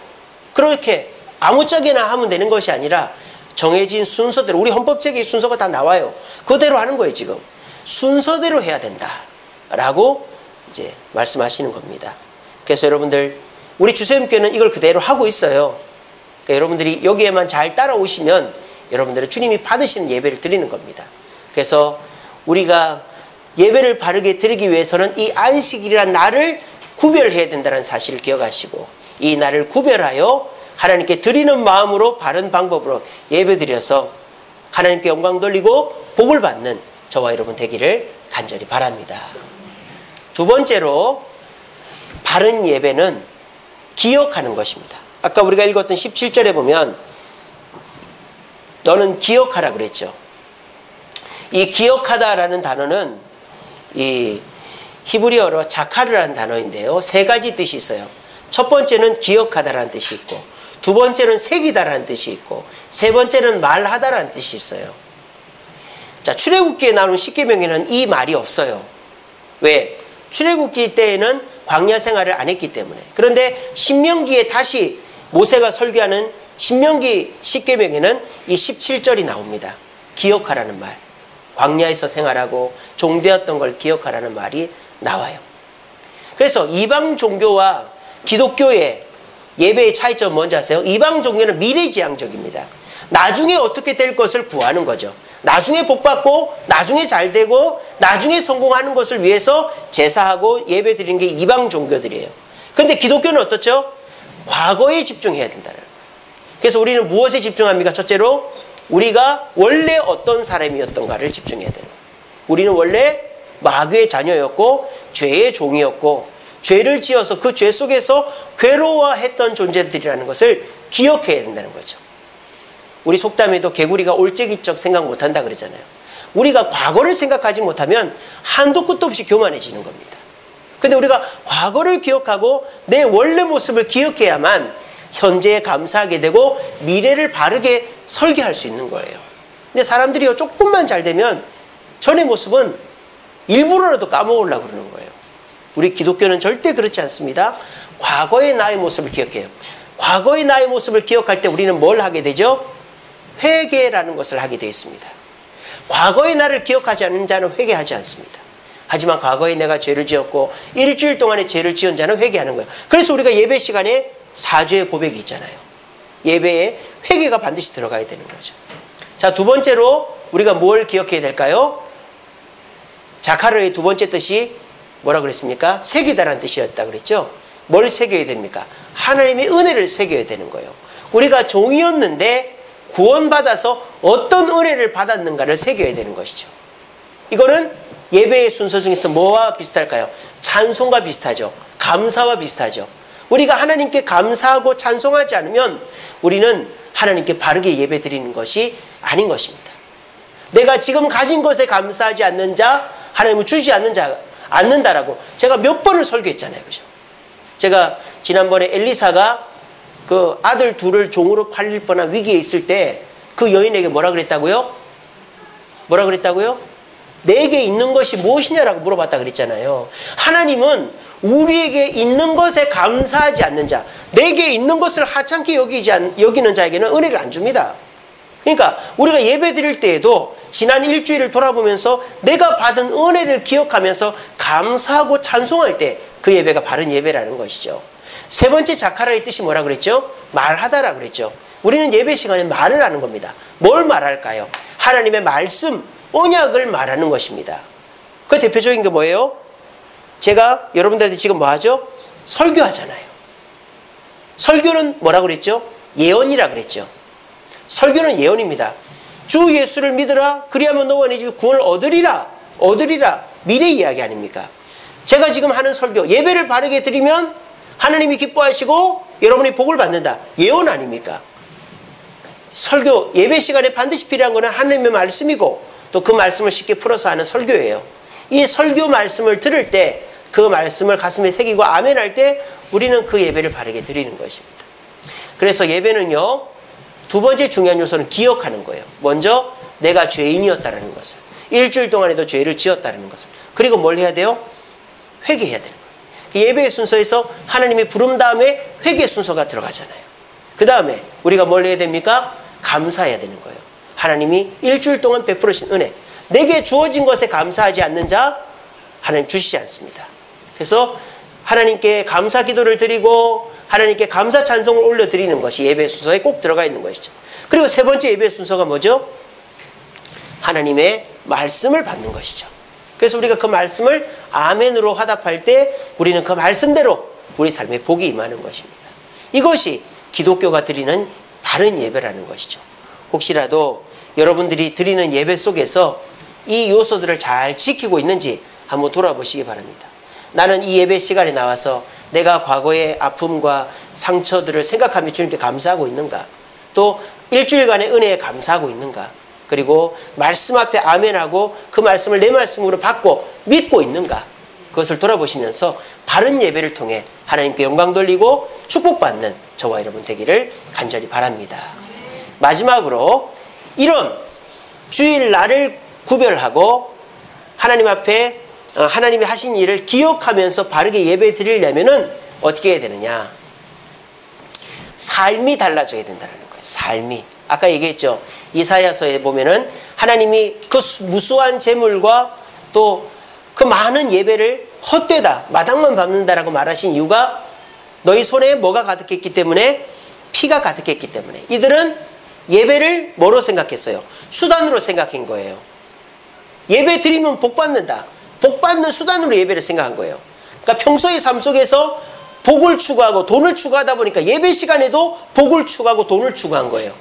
그렇게 아무짝에나 하면 되는 것이 아니라 정해진 순서대로, 우리 헌법책에 순서가 다 나와요. 그대로 하는 거예요. 지금 순서대로 해야 된다라고 이제 말씀하시는 겁니다. 그래서 여러분들, 우리 주세음교회는 이걸 그대로 하고 있어요. 그러니까 여러분들이 여기에만 잘 따라오시면 여러분들은 주님이 받으시는 예배를 드리는 겁니다. 그래서 우리가 예배를 바르게 드리기 위해서는 이 안식일이라는 날을 구별해야 된다는 사실을 기억하시고, 이 날을 구별하여 하나님께 드리는 마음으로 바른 방법으로 예배 드려서 하나님께 영광 돌리고 복을 받는 저와 여러분 되기를 간절히 바랍니다. 두 번째로, 바른 예배는 기억하는 것입니다. 아까 우리가 읽었던 17절에 보면 너는 기억하라 그랬죠. 이 기억하다라는 단어는 이 히브리어로 자카르라는 단어인데요. 세 가지 뜻이 있어요. 첫 번째는 기억하다라는 뜻이 있고, 두 번째는 새기다라는 뜻이 있고, 세 번째는 말하다라는 뜻이 있어요. 자, 출애굽기에 나오는 십계명에는 이 말이 없어요. 왜? 출애굽기 때에는 광야 생활을 안 했기 때문에. 그런데 신명기에 다시 모세가 설교하는 신명기 십계명에는 이 17절이 나옵니다. 기억하라는 말. 광야에서 생활하고 종되었던 걸 기억하라는 말이 나와요. 그래서 이방 종교와 기독교의 예배의 차이점은 뭔지 아세요? 이방 종교는 미래지향적입니다. 나중에 어떻게 될 것을 구하는 거죠. 나중에 복받고 나중에 잘되고 나중에 성공하는 것을 위해서 제사하고 예배 드리는 게 이방 종교들이에요. 그런데 기독교는 어떻죠? 과거에 집중해야 된다는 거예요. 그래서 우리는 무엇에 집중합니까? 첫째로 우리가 원래 어떤 사람이었던가를 집중해야 되는 거예요. 우리는 원래 마귀의 자녀였고 죄의 종이었고 죄를 지어서 그 죄 속에서 괴로워했던 존재들이라는 것을 기억해야 된다는 거죠. 우리 속담에도 개구리가 올빼기적 생각 못한다 그러잖아요. 우리가 과거를 생각하지 못하면 한도 끝도 없이 교만해지는 겁니다. 근데 우리가 과거를 기억하고 내 원래 모습을 기억해야만 현재에 감사하게 되고 미래를 바르게 설계할 수 있는 거예요. 근데 사람들이요, 조금만 잘 되면 전의 모습은 일부러라도 까먹으려고 그러는 거예요. 우리 기독교는 절대 그렇지 않습니다. 과거의 나의 모습을 기억해요. 과거의 나의 모습을 기억할 때 우리는 뭘 하게 되죠? 회개라는 것을 하게 되어 있습니다. 과거의 나를 기억하지 않는 자는 회개하지 않습니다. 하지만 과거에 내가 죄를 지었고 일주일 동안에 죄를 지은 자는 회개하는 거예요. 그래서 우리가 예배 시간에 사죄의 고백이 있잖아요. 예배에 회개가 반드시 들어가야 되는 거죠. 자, 두 번째로 우리가 뭘 기억해야 될까요? 자카르의 두 번째 뜻이 뭐라 그랬습니까? 새기다라는 뜻이었다 그랬죠. 뭘 새겨야 됩니까? 하나님의 은혜를 새겨야 되는 거예요. 우리가 종이었는데 구원받아서 어떤 은혜를 받았는가를 새겨야 되는 것이죠. 이거는 예배의 순서 중에서 뭐와 비슷할까요? 찬송과 비슷하죠. 감사와 비슷하죠. 우리가 하나님께 감사하고 찬송하지 않으면 우리는 하나님께 바르게 예배 드리는 것이 아닌 것입니다. 내가 지금 가진 것에 감사하지 않는 자, 하나님은 주지 않는다라고 제가 몇 번을 설교했잖아요. 그죠? 제가 지난번에 엘리사가 그 아들 둘을 종으로 팔릴 뻔한 위기에 있을 때 그 여인에게 뭐라 그랬다고요? 뭐라 그랬다고요? 내게 있는 것이 무엇이냐라고 물어봤다 그랬잖아요. 하나님은 우리에게 있는 것에 감사하지 않는 자, 내게 있는 것을 하찮게 여기는 자에게는 은혜를 안 줍니다. 그러니까 우리가 예배 드릴 때에도 지난 일주일을 돌아보면서 내가 받은 은혜를 기억하면서 감사하고 찬송할 때 그 예배가 바른 예배라는 것이죠. 세 번째 자카라의 뜻이 뭐라 그랬죠? 말하다라 그랬죠. 우리는 예배 시간에 말을 하는 겁니다. 뭘 말할까요? 하나님의 말씀, 언약을 말하는 것입니다. 그 대표적인 게 뭐예요? 제가 여러분들한테 지금 뭐 하죠? 설교하잖아요. 설교는 뭐라 그랬죠? 예언이라 그랬죠. 설교는 예언입니다. 주 예수를 믿으라 그리하면 너와 네 집이 구원을 얻으리라 미래 이야기 아닙니까? 제가 지금 하는 설교, 예배를 바르게 드리면 하나님이 기뻐하시고 여러분이 복을 받는다. 예언 아닙니까? 설교, 예배 시간에 반드시 필요한 것은 하나님의 말씀이고 또 그 말씀을 쉽게 풀어서 하는 설교예요. 이 설교 말씀을 들을 때 그 말씀을 가슴에 새기고 아멘 할 때 우리는 그 예배를 바르게 드리는 것입니다. 그래서 예배는요, 두 번째 중요한 요소는 기억하는 거예요. 먼저 내가 죄인이었다는 것을, 일주일 동안에도 죄를 지었다는 것을, 그리고 뭘 해야 돼요? 회개해야 되는 거예요. 예배의 순서에서 하나님의 부름 다음에 회개 순서가 들어가잖아요. 그 다음에 우리가 뭘 해야 됩니까? 감사해야 되는 거예요. 하나님이 일주일 동안 베풀으신 은혜, 내게 주어진 것에 감사하지 않는 자 하나님 주시지 않습니다. 그래서 하나님께 감사 기도를 드리고 하나님께 감사 찬송을 올려드리는 것이 예배 순서에 꼭 들어가 있는 것이죠. 그리고 세 번째 예배 순서가 뭐죠? 하나님의 말씀을 받는 것이죠. 그래서 우리가 그 말씀을 아멘으로 화답할 때 우리는 그 말씀대로 우리 삶에 복이 임하는 것입니다. 이것이 기독교가 드리는 바른 예배라는 것이죠. 혹시라도 여러분들이 드리는 예배 속에서 이 요소들을 잘 지키고 있는지 한번 돌아보시기 바랍니다. 나는 이 예배 시간에 나와서 내가 과거의 아픔과 상처들을 생각하며 주님께 감사하고 있는가? 또 일주일간의 은혜에 감사하고 있는가? 그리고 말씀 앞에 아멘하고 그 말씀을 내 말씀으로 받고 믿고 있는가? 그것을 돌아보시면서 바른 예배를 통해 하나님께 영광 돌리고 축복받는 저와 여러분 되기를 간절히 바랍니다. 마지막으로 이런 주일날을 구별하고 하나님 앞에 하나님이 하신 일을 기억하면서 바르게 예배 드리려면은 어떻게 해야 되느냐? 삶이 달라져야 된다는 거예요. 삶이. 아까 얘기했죠. 이사야서에 보면은 하나님이 그 무수한 재물과 또 그 많은 예배를 헛되다, 마당만 밟는다라고 말하신 이유가 너희 손에 뭐가 가득했기 때문에? 피가 가득했기 때문에. 이들은 예배를 뭐로 생각했어요? 수단으로 생각한 거예요. 예배 드리면 복 받는다. 복 받는 수단으로 예배를 생각한 거예요. 그러니까 평소의 삶 속에서 복을 추구하고 돈을 추구하다 보니까 예배 시간에도 복을 추구하고 돈을 추구한 거예요.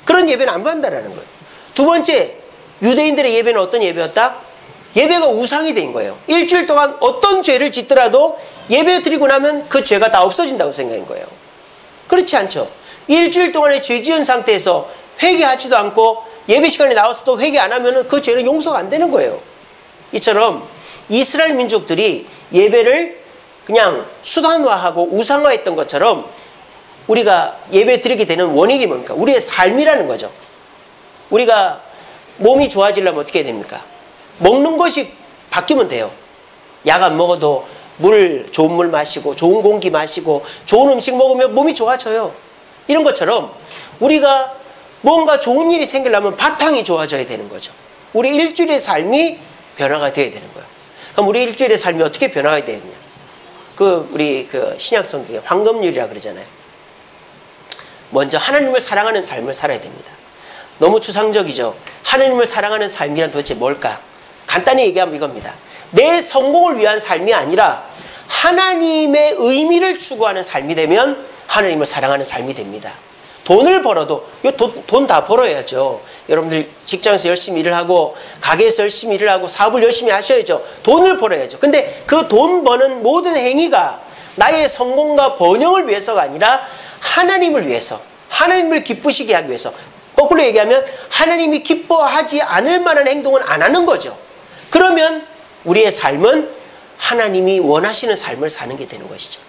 그런 예배는 안 받는다라는 거예요. 두 번째, 유대인들의 예배는 어떤 예배였다? 예배가 우상이 된 거예요. 일주일 동안 어떤 죄를 짓더라도 예배 드리고 나면 그 죄가 다 없어진다고 생각한 거예요. 그렇지 않죠. 일주일 동안의 죄 지은 상태에서 회개하지도 않고 예배 시간에 나와서도 회개 안 하면 그 죄는 용서가 안 되는 거예요. 이처럼 이스라엘 민족들이 예배를 그냥 수단화하고 우상화했던 것처럼 우리가 예배 드리게 되는 원인이 뭡니까? 우리의 삶이라는 거죠. 우리가 몸이 좋아지려면 어떻게 해야 됩니까? 먹는 것이 바뀌면 돼요. 약 안 먹어도 좋은 물 마시고 좋은 공기 마시고 좋은 음식 먹으면 몸이 좋아져요. 이런 것처럼 우리가 뭔가 좋은 일이 생기려면 바탕이 좋아져야 되는 거죠. 우리 일주일의 삶이 변화가 되어야 되는 거예요. 그럼 우리 일주일의 삶이 어떻게 변화가 되느냐? 우리 신약 성경에 황금률이라 그러잖아요. 먼저 하나님을 사랑하는 삶을 살아야 됩니다. 너무 추상적이죠. 하나님을 사랑하는 삶이란 도대체 뭘까? 간단히 얘기하면 이겁니다. 내 성공을 위한 삶이 아니라 하나님의 의미를 추구하는 삶이 되면 하나님을 사랑하는 삶이 됩니다. 돈을 벌어도 돈 다 벌어야죠. 여러분들 직장에서 열심히 일을 하고 가게에서 열심히 일을 하고 사업을 열심히 하셔야죠. 돈을 벌어야죠. 근데 그 돈 버는 모든 행위가 나의 성공과 번영을 위해서가 아니라 하나님을 위해서, 하나님을 기쁘시게 하기 위해서, 거꾸로 얘기하면 하나님이 기뻐하지 않을 만한 행동은 안 하는 거죠. 그러면 우리의 삶은 하나님이 원하시는 삶을 사는 게 되는 것이죠.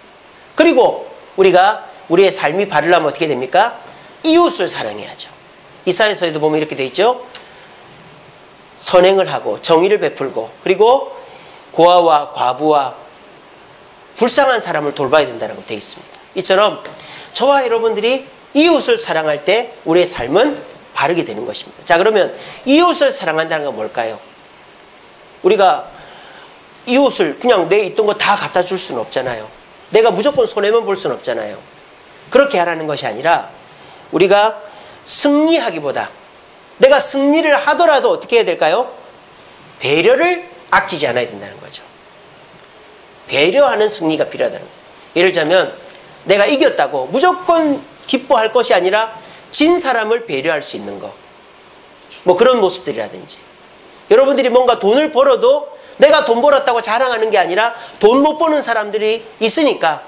그리고 우리가 우리의 삶이 바르려면 어떻게 됩니까? 이웃을 사랑해야죠. 이사야서에도 보면 이렇게 돼 있죠. 선행을 하고 정의를 베풀고 그리고 고아와 과부와 불쌍한 사람을 돌봐야 된다고 되어 있습니다. 이처럼 저와 여러분들이 이웃을 사랑할 때 우리의 삶은 바르게 되는 것입니다. 자, 그러면 이웃을 사랑한다는 건 뭘까요? 우리가 이웃을 그냥 내 있던 거 다 갖다 줄 수는 없잖아요. 내가 무조건 손해만 볼 수는 없잖아요. 그렇게 하라는 것이 아니라 우리가 승리하기보다 내가 승리를 하더라도 어떻게 해야 될까요? 배려를 아끼지 않아야 된다는 거죠. 배려하는 승리가 필요하다는 거예요. 예를 들자면 내가 이겼다고 무조건 기뻐할 것이 아니라 진 사람을 배려할 수 있는 거. 뭐 그런 모습들이라든지. 여러분들이 뭔가 돈을 벌어도 내가 돈 벌었다고 자랑하는 게 아니라 돈 못 버는 사람들이 있으니까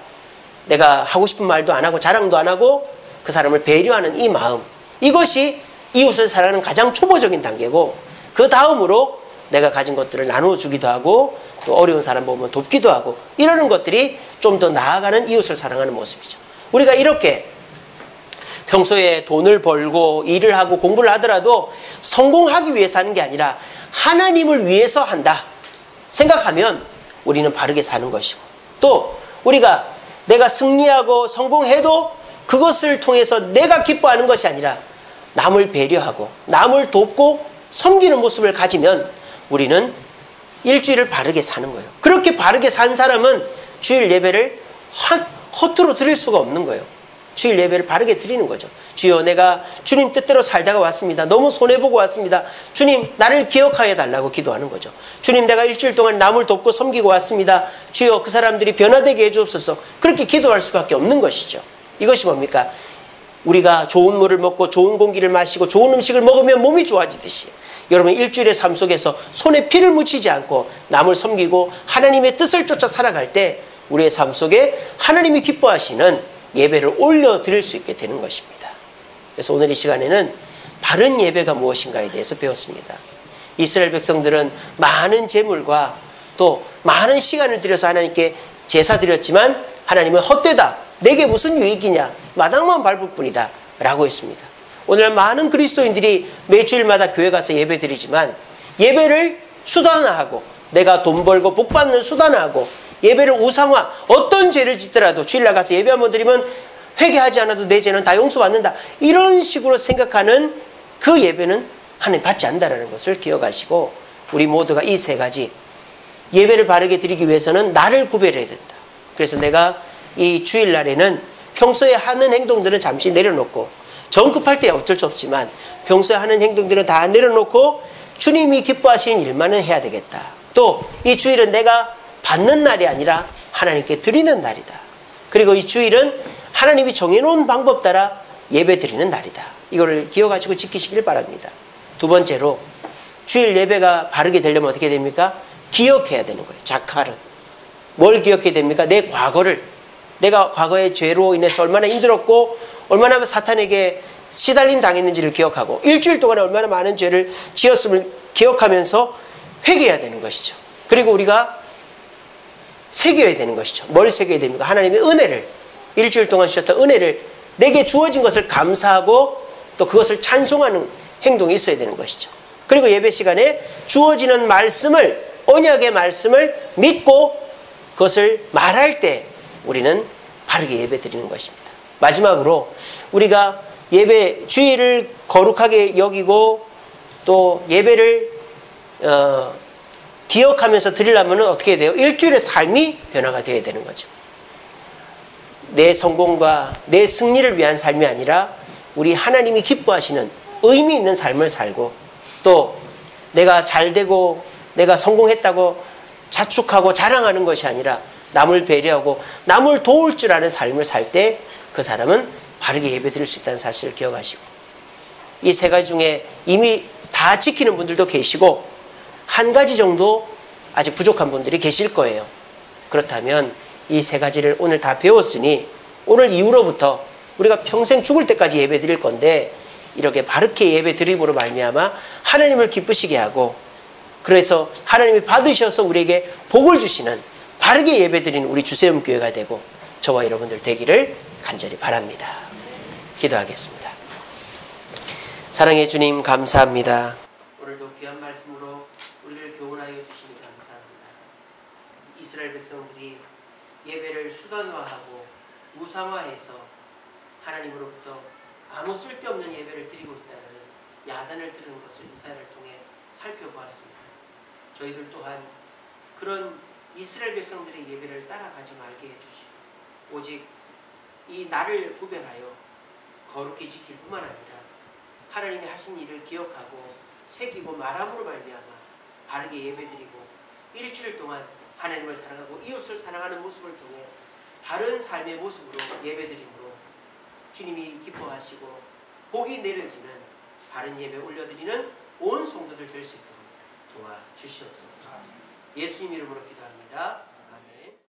내가 하고 싶은 말도 안 하고 자랑도 안 하고 그 사람을 배려하는 이 마음. 이것이 이웃을 사랑하는 가장 초보적인 단계고 그 다음으로 내가 가진 것들을 나누어 주기도 하고 또 어려운 사람 보면 돕기도 하고 이러는 것들이 좀 더 나아가는 이웃을 사랑하는 모습이죠. 우리가 이렇게 평소에 돈을 벌고 일을 하고 공부를 하더라도 성공하기 위해서 하는 게 아니라 하나님을 위해서 한다 생각하면 우리는 바르게 사는 것이고 또 우리가 내가 승리하고 성공해도 그것을 통해서 내가 기뻐하는 것이 아니라 남을 배려하고 남을 돕고 섬기는 모습을 가지면 우리는 일주일을 바르게 사는 거예요. 그렇게 바르게 산 사람은 주일 예배를 허투루 드릴 수가 없는 거예요. 주일 예배를 바르게 드리는 거죠. 주여, 내가 주님 뜻대로 살다가 왔습니다. 너무 손해보고 왔습니다. 주님, 나를 기억하여 달라고 기도하는 거죠. 주님, 내가 일주일 동안 남을 돕고 섬기고 왔습니다. 주여, 그 사람들이 변화되게 해주옵소서. 그렇게 기도할 수밖에 없는 것이죠. 이것이 뭡니까? 우리가 좋은 물을 먹고 좋은 공기를 마시고 좋은 음식을 먹으면 몸이 좋아지듯이 여러분 일주일의 삶 속에서 손에 피를 묻히지 않고 남을 섬기고 하나님의 뜻을 쫓아 살아갈 때 우리의 삶 속에 하나님이 기뻐하시는 예배를 올려드릴 수 있게 되는 것입니다. 그래서 오늘 이 시간에는 바른 예배가 무엇인가에 대해서 배웠습니다. 이스라엘 백성들은 많은 재물과 또 많은 시간을 들여서 하나님께 제사 드렸지만 하나님은 헛되다. 내게 무슨 유익이냐. 마당만 밟을 뿐이다. 라고 했습니다. 오늘 많은 그리스도인들이 매주일마다 교회 가서 예배 드리지만 예배를 수단화하고 내가 돈 벌고 복 받는 수단화하고 예배를 우상화, 어떤 죄를 짓더라도 주일날 가서 예배 한번 드리면 회개하지 않아도 내 죄는 다 용서받는다. 이런 식으로 생각하는 그 예배는 하나님 받지 않는다는 것을 기억하시고 우리 모두가 이 세 가지 예배를 바르게 드리기 위해서는 나를 구별해야 된다. 그래서 내가 이 주일날에는 평소에 하는 행동들은 잠시 내려놓고 정급할 때 어쩔 수 없지만 평소에 하는 행동들은 다 내려놓고 주님이 기뻐하시는 일만은 해야 되겠다. 또 이 주일은 내가 받는 날이 아니라 하나님께 드리는 날이다. 그리고 이 주일은 하나님이 정해놓은 방법 따라 예배 드리는 날이다. 이거를 기억하시고 지키시길 바랍니다. 두 번째로 주일 예배가 바르게 되려면 어떻게 됩니까? 기억해야 되는 거예요. 자카르. 뭘 기억해야 됩니까? 내 과거를, 내가 과거의 죄로 인해서 얼마나 힘들었고 얼마나 사탄에게 시달림 당했는지를 기억하고 일주일 동안에 얼마나 많은 죄를 지었음을 기억하면서 회개해야 되는 것이죠. 그리고 우리가 새겨야 되는 것이죠. 뭘 새겨야 됩니까? 하나님의 은혜를, 일주일 동안 주셨던 은혜를, 내게 주어진 것을 감사하고 또 그것을 찬송하는 행동이 있어야 되는 것이죠. 그리고 예배 시간에 주어지는 말씀을, 언약의 말씀을 믿고 그것을 말할 때 우리는 바르게 예배 드리는 것입니다. 마지막으로 우리가 예배, 주일을 거룩하게 여기고 또 예배를 기억하면서 드리려면 어떻게 해야 돼요? 일주일의 삶이 변화가 되어야 되는 거죠. 내 성공과 내 승리를 위한 삶이 아니라 우리 하나님이 기뻐하시는 의미 있는 삶을 살고 또 내가 잘되고 내가 성공했다고 자축하고 자랑하는 것이 아니라 남을 배려하고 남을 도울 줄 아는 삶을 살 때 그 사람은 바르게 예배 드릴 수 있다는 사실을 기억하시고, 이 세 가지 중에 이미 다 지키는 분들도 계시고 한 가지 정도 아직 부족한 분들이 계실 거예요. 그렇다면 이 세 가지를 오늘 다 배웠으니 오늘 이후로부터 우리가 평생 죽을 때까지 예배 드릴 건데, 이렇게 바르게 예배 드림으로 말미암아 하나님을 기쁘시게 하고, 그래서 하나님이 받으셔서 우리에게 복을 주시는 바르게 예배 드리는 우리 주세움교회가 되고 저와 여러분들 되기를 간절히 바랍니다. 기도하겠습니다. 사랑의 주님, 감사합니다. 오늘도 귀한 말씀으로 우리를 교훈하여 주시니 감사합니다. 이스라엘 백성들이 예배를 수단화하고 우상화해서 하나님으로부터 아무 쓸데없는 예배를 드리고 있다는 야단을 들은 것을 이사야를 통해 살펴보았습니다. 저희들 또한 그런 이스라엘 백성들의 예배를 따라가지 말게 해주시고, 오직 이 날을 구별하여 거룩히 지킬 뿐만 아니라 하나님이 하신 일을 기억하고 새기고 말함으로 말미암아 바르게 예배드리고 일주일 동안 하나님을 사랑하고 이웃을 사랑하는 모습을 통해 바른 삶의 모습으로 예배드림으로 주님이 기뻐하시고 복이 내려지는 바른 예배 올려드리는 온 성도들 될 수 있도록 도와주시옵소서. 예수님 이름으로 기도합니다.